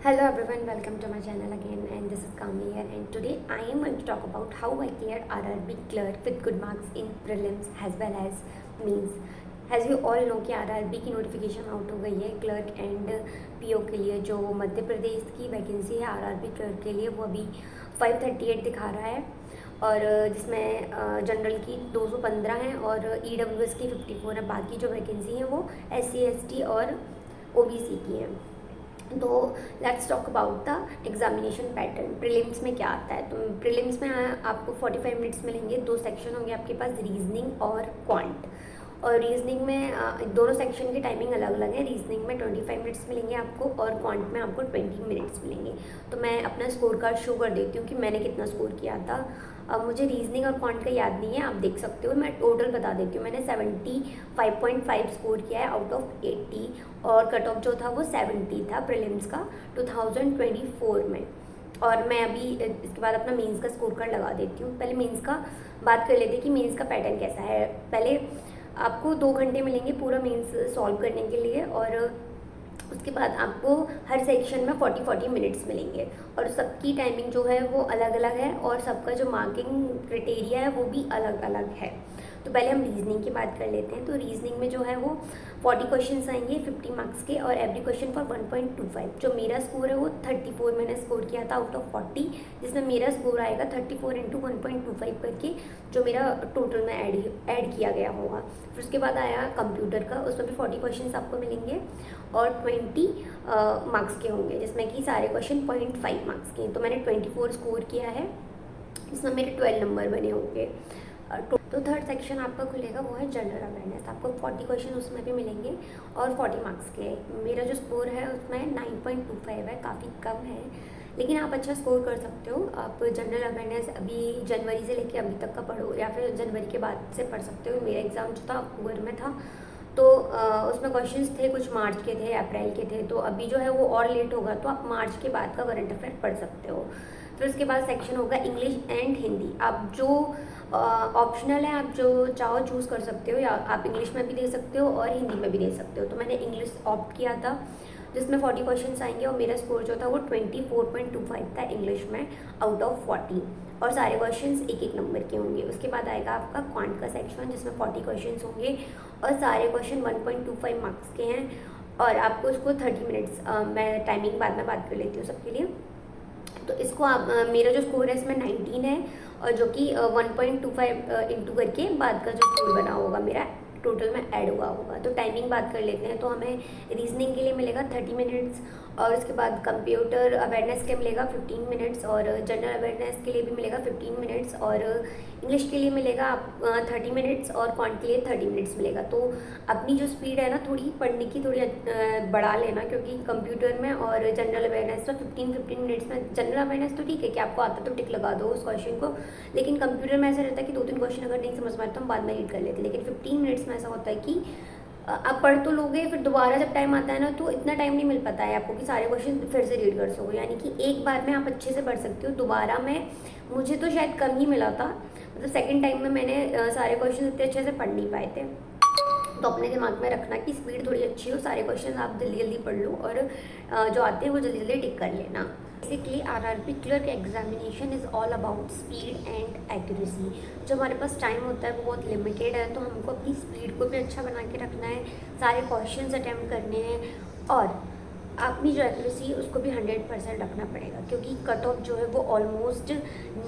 Hello everyone, welcome to my channel again, and this is Kamli here, and today I am going to talk about how I cleared RRB clerk with good marks in prelims as well as means. As you all know कि RRB की notification out हो गई है clerk and PO के लिए। जो मध्य प्रदेश की vacancy है RRB क्लर्क के लिए वो अभी 538 दिखा रहा है, और जिसमें जनरल की 215 हैं और EWS की 54 है। बाकी जो वैकेंसी हैं वो SC ST और OBC की हैं। तो let's talk about the examination pattern. Prelims में क्या आता है? तो प्रीलिम्स में आपको 45 मिनट्स मिलेंगे। दो सेक्शन होंगे आपके पास, रीजनिंग और क्वांट। और रीजनिंग में दोनों सेक्शन की टाइमिंग अलग अलग है। रीजनिंग में 25 मिनट्स मिलेंगे आपको और क्वांट में आपको 20 मिनट्स मिलेंगे। तो मैं अपना स्कोर कार्ड शो कर देती हूँ कि मैंने कितना स्कोर किया था। अब मुझे रीजनिंग और क्वांट का याद नहीं है, आप देख सकते हो। मैं टोटल बता देती हूँ। मैंने 75.5 स्कोर किया है आउट ऑफ 80, और कट ऑफ जो था वो 70 था प्रीलिम्स का 2024 में। और मैं अभी इसके बाद अपना मेंस का स्कोर कार्ड लगा देती हूँ। पहले मेंस का बात कर लेते हैं कि मेंस का पैटर्न कैसा है। पहले आपको 2 घंटे मिलेंगे पूरा मेंस सॉल्व करने के लिए, और उसके बाद आपको हर सेक्शन में 40 मिनट्स मिलेंगे, और सबकी टाइमिंग जो है वो अलग अलग है, और सबका जो मार्किंग क्राइटेरिया है वो भी अलग अलग है। तो पहले हम रीजनिंग की बात कर लेते हैं। तो रीजनिंग में जो है वो 40 क्वेश्चन आएंगे 50 मार्क्स के, और एवरी क्वेश्चन फॉर 1.25। जो मेरा स्कोर है वो 34 मैंने स्कोर किया था आउट ऑफ 40, जिसमें मेरा स्कोर आएगा 34 इंटू 1.25 करके, जो मेरा टोटल में ऐड किया गया होगा। फिर उसके बाद आया कंप्यूटर का, उसमें भी 40 क्वेश्चन आपको मिलेंगे और 20 मार्क्स के होंगे, जिसमें कि सारे क्वेश्चन 0.5 मार्क्स के हैं। तो मैंने 24 स्कोर किया है, इसमें मेरे 12 नंबर बने होंगे। तो थर्ड सेक्शन आपका खुलेगा वो है जनरल अवेयरनेस। आपको 40 क्वेश्चन उसमें भी मिलेंगे और 40 मार्क्स के। मेरा जो स्कोर है उसमें 9.25 है, काफ़ी कम है, लेकिन आप अच्छा स्कोर कर सकते हो। आप जनरल अवेयरनेस अभी जनवरी से लेके अभी तक का पढ़ो, या फिर जनवरी के बाद से पढ़ सकते हो। मेरा एग्ज़ाम जो था अक्टूबर में था, तो उसमें क्वेश्चंस थे कुछ मार्च के थे, अप्रैल के थे। तो अभी जो है वो और लेट होगा, तो आप मार्च के बाद का करंट अफेयर पढ़ सकते हो। फिर उसके बाद सेक्शन होगा इंग्लिश एंड हिंदी। आप जो ऑप्शनल है, आप जो चाहो चूज़ कर सकते हो, या आप इंग्लिश में भी दे सकते हो और हिंदी में भी दे सकते हो। तो मैंने इंग्लिश ऑप्ट किया था, जिसमें 40 क्वेश्चंस आएंगे, और मेरा स्कोर जो था वो 24.25 था इंग्लिश में आउट ऑफ 40, और सारे क्वेश्चंस एक एक नंबर के होंगे। उसके बाद आएगा आपका क्वांट का सेक्शन, जिसमें 40 क्वेश्चंस होंगे और सारे क्वेश्चन 1.25 मार्क्स के हैं, और आपको इसको 30 मिनट्स, मैं टाइमिंग बाद में बात कर लेती हूँ सबके लिए। तो इसको आप मेरा जो स्कोर है इसमें 19 है, और जो कि 1.25 इंटू करके बाद का जो स्कोर बना होगा मेरा टोटल में ऐड हुआ होगा। तो टाइमिंग बात कर लेते हैं। तो हमें रीजनिंग के लिए मिलेगा 30 मिनट्स, और उसके बाद कंप्यूटर अवेयरनेस के मिलेगा 15 मिनट्स, और जनरल अवेयरनेस के लिए भी मिलेगा 15 मिनट्स, और इंग्लिश के लिए मिलेगा 30 मिनट्स, और क्वांट के लिए 30 मिनट्स मिलेगा। तो अपनी जो स्पीड है ना थोड़ी पढ़ने की, थोड़ी बढ़ा लेना, क्योंकि कंप्यूटर में और जनरल अवेयरनेस में 15 मिनट्स में, जनरल अवेयरनेस तो ठीक है कि आपको आता तो टिक लगा दो उस क्वेश्चन को, लेकिन कंप्यूटर में ऐसा रहता है कि 2-3 क्वेश्चन अगर नहीं समझ में आता हम बाद में रीड कर लेते हैं। लेकिन 15 मिनट्स में ऐसा होता है कि आप पढ़ तो लोगे, फिर दोबारा जब टाइम आता है ना तो इतना टाइम नहीं मिल पाता है आपको कि सारे क्वेश्चन फिर से रीड कर सको। यानी कि एक बार में आप अच्छे से पढ़ सकते हो। दोबारा में मुझे तो शायद कम ही मिला था, मतलब सेकंड टाइम में मैंने सारे क्वेश्चन इतने अच्छे से पढ़ नहीं पाए थे। तो अपने दिमाग में रखना कि स्पीड थोड़ी अच्छी हो, सारे क्वेश्चन आप जल्दी जल्दी पढ़ लो, और जो आते हैं वो जल्दी जल्दी टिक कर लेना। Basically RRB clerk examination is all about speed and accuracy. जो हमारे पास टाइम होता है वो बहुत लिमिटेड है, तो हमको अपनी स्पीड को भी अच्छा बना के रखना है, सारे क्वेश्चंस अटैम्प्ट करने हैं, और अपनी जो एक्यूरेसी है उसको भी 100% रखना पड़ेगा, क्योंकि कट ऑफ जो है वो ऑलमोस्ट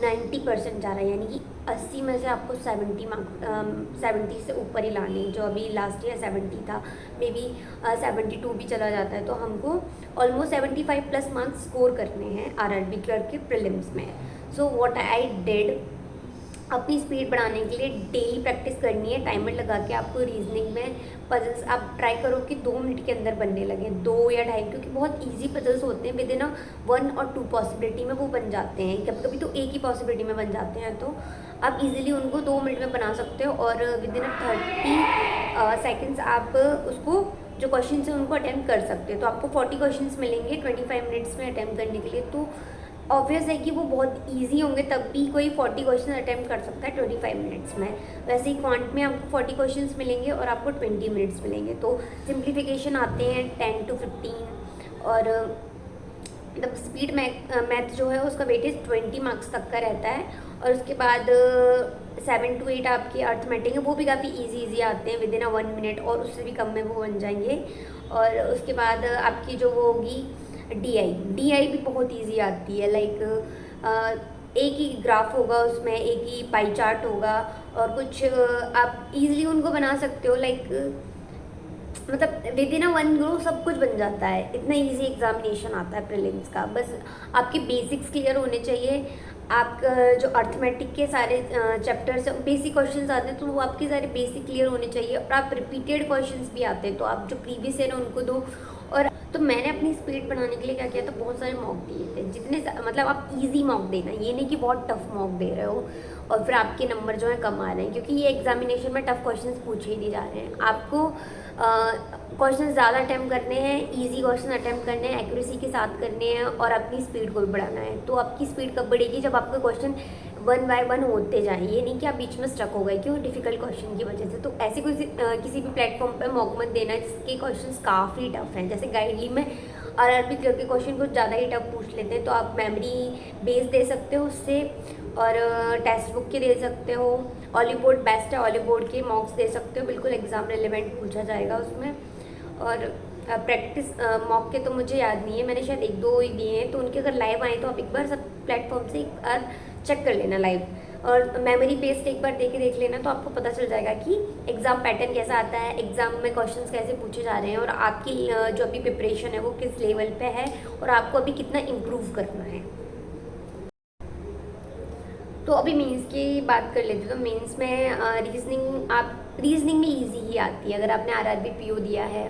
90% जा रहा है। यानी कि 80 में से आपको 70 से ऊपर ही लाने, जो अभी लास्ट ईयर 70 था, मे बी 72 भी चला जाता है। तो हमको ऑलमोस्ट 75 प्लस मार्क्स स्कोर करने हैं RRB क्लर्क के प्रीलिम्स में। सो व्हाट आई डिड, अपनी स्पीड बढ़ाने के लिए डेली प्रैक्टिस करनी है। टाइमर लगा के आपको रीजनिंग में पजल्स आप ट्राई करो कि 2 मिनट के अंदर बनने लगे, 2 या 2.5, क्योंकि बहुत इजी पजल्स होते हैं। विद इन 1 और 2 पॉसिबिलिटी में वो बन जाते हैं, कभी कभी तो एक ही पॉसिबिलिटी में बन जाते हैं। तो आप इजीली उनको 2 मिनट में बना सकते हो, और विद इन 30 सेकेंड्स आप उसको जो क्वेश्चन है उनको अटैम्प्ट कर सकते हो। तो आपको 40 क्वेश्चन मिलेंगे 25 मिनट्स में अटैम्प्ट करने के लिए। तो ऑब्वियस है कि वो बहुत इजी होंगे, तब भी कोई 40 क्वेश्चन अटैम्प्ट कर सकता है 25 मिनट्स में। वैसे ही क्वांट में आपको 40 क्वेश्चंस मिलेंगे और आपको 20 मिनट्स मिलेंगे। तो सिंप्लीफिकेशन आते हैं 10 to 15, और मतलब स्पीड मैथ जो है उसका वेटेज 20 मार्क्स तक का रहता है। और उसके बाद 7 to 8 आपकी अर्थमेटिक है, वो भी काफ़ी इजी आते हैं, विद इन 1 मिनट, और उससे भी कम में वो बन जाएंगे। और उसके बाद आपकी जो वो होगी डी आई भी बहुत ईजी आती है। लाइक एक ही ग्राफ होगा, उसमें एक ही पाई चार्ट होगा, और कुछ आप इजीली उनको बना सकते हो। लाइक मतलब विद इन 1 ग्रो सब कुछ बन जाता है। इतना इजी एग्जामिनेशन आता है प्रीलिम्स का। बस आपके बेसिक्स क्लियर होने चाहिए। आपका जो अर्थमेटिक के सारे चैप्टर्स बेसिक क्वेश्चंस आते हैं, तो वो आपके सारे बेसिक क्लियर होने चाहिए। और आप रिपीटेड क्वेश्चंस भी आते हैं, तो आप जो प्रीवियस ईयर है उनको दो। और तो मैंने अपनी स्पीड बढ़ाने के लिए क्या किया था, बहुत सारे मॉक दिए थे। जितने मतलब आप इजी मॉक देना, ये नहीं कि बहुत टफ मॉक दे रहे हो और फिर आपके नंबर जो है कम आ रहे हैं, क्योंकि ये एग्जामिनेशन में टफ क्वेश्चंस पूछे ही नहीं जा रहे हैं। आपको क्वेश्चन ज़्यादा अटैम्प्ट करने हैं, इजी क्वेश्चन अटैम्प्ट करने हैं, एक्यूरेसी के साथ करने हैं, और अपनी स्पीड को भी बढ़ाना है। तो आपकी स्पीड कब बढ़ेगी, जब आपके क्वेश्चन 1 बाय 1 होते जाएं। ये नहीं कि आप बीच में स्टक हो गए क्यों, डिफिकल्ट क्वेश्चन की वजह से। तो ऐसे किसी भी प्लेटफॉर्म पर मॉक मत देना जिसके क्वेश्चन काफ़ी टफ हैं। जैसे गाइडली में आरआरबी क्लर्क के क्वेश्चन कुछ ज़्यादा ही टफ पूछ लेते हैं, तो आप मेमोरी बेस दे सकते हो उससे, और टेक्स्ट बुक के दे सकते हो। ऑली बोर्ड बेस्ट है, ऑली बोर्ड के मॉक्स दे सकते हो, बिल्कुल एग्जाम रिलेवेंट पूछा जाएगा उसमें। और प्रैक्टिस मॉक के तो मुझे याद नहीं है, मैंने शायद 1-2 ही दिए हैं, तो उनके अगर लाइव आए तो आप एक बार सब प्लेटफॉर्म से एक बार चेक कर लेना लाइव, और मेमोरी बेस्ड एक बार देख लेना, तो आपको पता चल जाएगा कि एग्ज़ाम पैटर्न कैसा आता है, एग्ज़ाम में क्वेश्चंस कैसे पूछे जा रहे हैं, और आपकी जो अभी प्रिपरेशन है वो किस लेवल पे है, और आपको अभी कितना इम्प्रूव करना है। तो अभी मेंस की बात कर लेते तो मेंस में रीजनिंग में इजी ही आती है। अगर आपने आरआरबी पीओ दिया है,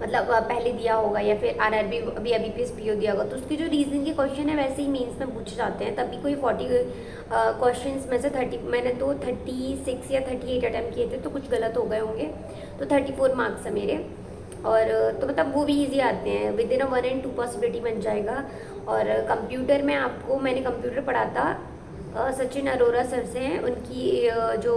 मतलब पहले दिया होगा, या फिर आरआरबी अभी आईबीपीएस पीओ दिया होगा, तो उसके जो रीजनिंग के क्वेश्चन है वैसे ही मेंस में पूछे जाते हैं। तभी कोई 40 क्वेश्चंस में से 30, मैंने तो 36 या 38 अटैम्प्ट किए थे, तो कुछ गलत हो गए होंगे, तो 34 मार्क्स है मेरे। और तो मतलब वो भी इजी आते हैं, विद इन 1 and 2 पॉसिबिलिटी बन जाएगा। और कंप्यूटर में मैंने कंप्यूटर पढ़ा था सचिन अरोरा सर से हैं। उनकी जो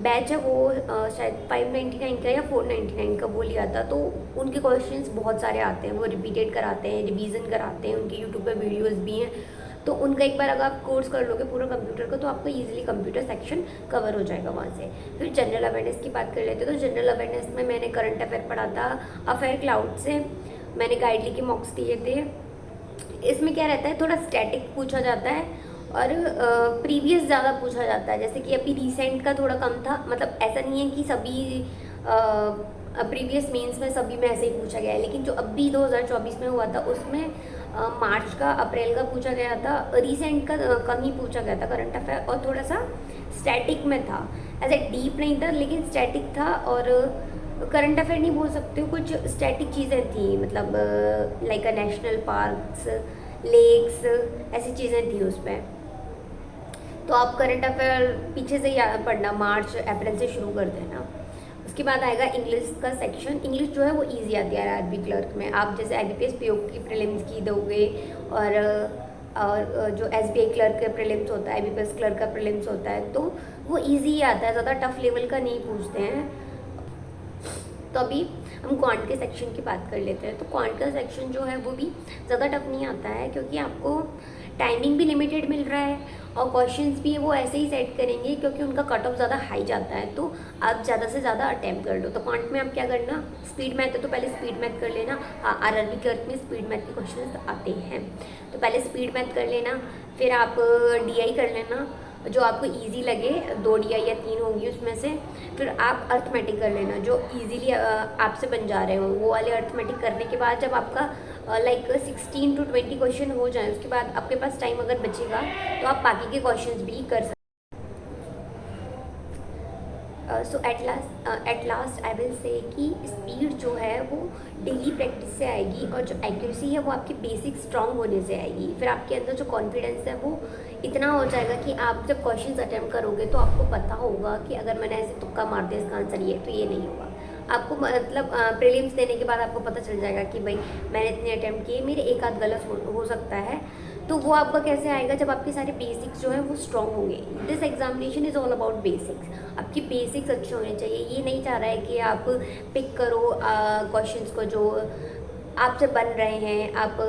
बैच है वो शायद 599 का या 499 का वो लिया था। तो उनके क्वेश्चंस बहुत सारे आते हैं, वो रिपीटेड कराते हैं, रिवीजन कराते हैं, उनके यूट्यूब पे वीडियोस भी हैं। तो उनका एक बार अगर आप कोर्स कर लोगे पूरा कंप्यूटर का, तो आपका ईजिली कंप्यूटर सेक्शन कवर हो जाएगा वहाँ से। फिर जनरल अवेयरनेस की बात कर लेते हैं, तो जनरल अवेयरनेस में मैंने करंट अफेयर पढ़ा था अफेयर क्लाउड से, मैंने गाइडली के मॉक्स दिए थे। इसमें क्या रहता है, थोड़ा स्टैटिक पूछा जाता है और प्रीवियस ज़्यादा पूछा जाता है। जैसे कि अभी रिसेंट का थोड़ा कम था, मतलब ऐसा नहीं है कि सभी प्रीवियस मेंस में सभी में ऐसे ही पूछा गया है, लेकिन जो अभी 2024 में हुआ था उसमें मार्च का, अप्रैल का पूछा गया था, रिसेंट का कम ही पूछा गया था करंट अफेयर, और थोड़ा सा स्टैटिक में था, ऐसे डीप नहीं था लेकिन स्टैटिक था। और करंट अफेयर नहीं बोल सकते हो, कुछ स्टैटिक चीज़ें थी, मतलब लाइक नेशनल पार्क्स, लेक्स, ऐसी चीज़ें थी उसमें। तो आप करंट अफेयर पीछे से पढ़ना, मार्च अप्रैल से शुरू कर देना। उसके बाद आएगा इंग्लिश का सेक्शन। इंग्लिश जो है वो इजी आती है आरआरबी क्लर्क में। आप जैसे आईबीपीएस पीओ की प्रीलिम्स की दोगे, और जो एसबीआई क्लर्क का प्रीलिम्स होता है, आईबीपीएस क्लर्क का प्रीलिम्स होता है, तो वो इजी ही आता है, ज़्यादा टफ लेवल का नहीं पूछते हैं। तो अभी हम क्वांट के सेक्शन की बात कर लेते हैं। तो क्वांट का सेक्शन जो है वो भी ज़्यादा टफ नहीं आता है, क्योंकि आपको टाइमिंग भी लिमिटेड मिल रहा है, और क्वेश्चंस भी वो ऐसे ही सेट करेंगे क्योंकि उनका कट ऑफ ज़्यादा हाई जाता है, तो आप ज़्यादा से ज़्यादा अटैम्प्ट कर लो। तो क्वांट में आप क्या करना, स्पीड मैथ है तो पहले स्पीड मैथ कर लेना। हाँ, आरआरबी क्लर्क में स्पीड मैथ के क्वेश्चन आते हैं, तो पहले स्पीड मैथ कर लेना, फिर आप डीआई कर लेना जो आपको इजी लगे, 2 डीआई या 3 होंगी उसमें से। फिर आप अर्थमेटिक कर लेना जो इजीली आपसे बन जा रहे हो, वो वाले अर्थमेटिक करने के बाद जब आपका लाइक 16 to 20 क्वेश्चन हो जाए, उसके बाद आपके पास टाइम अगर बचेगा तो आप बाकी के क्वेश्चंस भी कर सकते। So at last I will say कि स्पीड जो है वो डेली प्रैक्टिस से आएगी, और जो एक्यूरेसी है वो आपके बेसिक स्ट्रांग होने से आएगी। फिर आपके अंदर जो कॉन्फिडेंस है वो इतना हो जाएगा कि आप जब क्वेश्चंस अटैम्प्ट करोगे तो आपको पता होगा कि अगर मैंने ऐसे तुक्का मार दिया इसका आंसर ये, तो ये नहीं होगा। आपको मतलब प्रीलिम्स देने के बाद आपको पता चल जाएगा कि भाई मैंने इतने अटैम्प्ट किए, मेरे एक आध गलत हो सकता है। तो वो आपका कैसे आएगा, जब आपके सारे बेसिक्स जो है वो स्ट्रॉन्ग होंगे। This examination is all about basics. आपकी बेसिक्स अच्छे होने चाहिए। ये नहीं चाह रहा है कि आप पिक करो क्वेश्चंस को जो आपसे बन रहे हैं, आप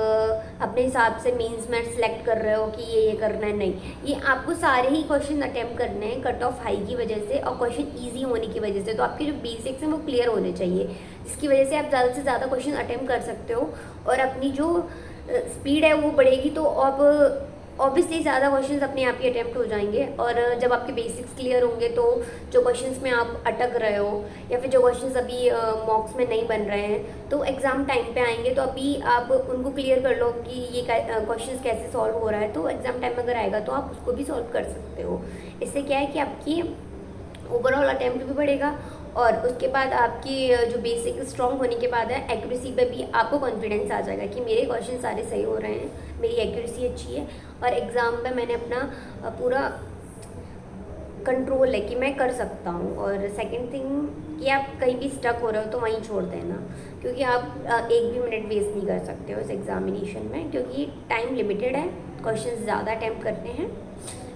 अपने हिसाब से मीन्स में सेलेक्ट कर रहे हो कि ये करना है, नहीं, ये आपको सारे ही क्वेश्चन अटेम्प्ट करने हैं कट ऑफ हाई की वजह से और क्वेश्चन ईजी होने की वजह से। तो आपके जो बेसिक्स हैं वो क्लियर होने चाहिए, जिसकी वजह से आप ज़्यादा से ज़्यादा क्वेश्चन अटेम्प्ट कर सकते हो और अपनी जो स्पीड है वो बढ़ेगी। तो अब ऑब्वियसली ज़्यादा क्वेश्चंस अपने आप ही अटेम्प्ट हो जाएंगे। और जब आपके बेसिक्स क्लियर होंगे तो जो क्वेश्चंस में आप अटक रहे हो या फिर जो क्वेश्चंस अभी मॉक्स में नहीं बन रहे हैं तो एग्ज़ाम टाइम पे आएंगे, तो अभी आप उनको क्लियर कर लो कि ये क्वेश्चंस कैसे सॉल्व हो रहा है, तो एग्ज़ाम टाइम में अगर आएगा तो आप उसको भी सॉल्व कर सकते हो। इससे क्या है कि आपकी ओवरऑल अटैम्प्ट भी बढ़ेगा और उसके बाद आपकी जो बेसिक स्ट्रॉन्ग होने के बाद है एक्यूरेसी पे भी आपको कॉन्फिडेंस आ जाएगा कि मेरे क्वेश्चन सारे सही हो रहे हैं, मेरी एक्यूरेसी अच्छी है और एग्ज़ाम में मैंने अपना पूरा कंट्रोल है कि मैं कर सकता हूँ। और सेकंड थिंग कि आप कहीं भी स्टक हो रहे हो तो वहीं छोड़ देना, क्योंकि आप एक भी मिनट वेस्ट नहीं कर सकते हो इस एग्जामिनेशन में, क्योंकि टाइम लिमिटेड है, क्वेश्चन ज़्यादा अटैम्प्ट करते हैं।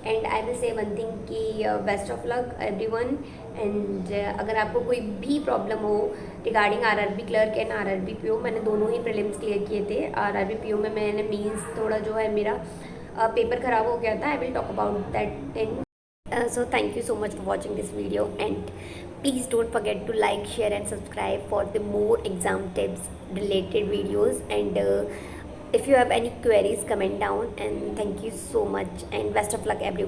And I will say one thing कि best of luck everyone. And अगर आपको कोई भी प्रॉब्लम हो regarding RRB clerk and RRB PO, मैंने दोनों ही प्रीलिम्स क्लियर किए थे। आरआरबी पीओ में मैंने मीन्स थोड़ा जो है मेरा पेपर ख़राब हो गया था, I will talk about that in so thank you so much for watching this video, and please don't forget to like, share and subscribe for the more exam tips related videos. And if you have any queries, comment down. And thank you so much and best of luck everyone.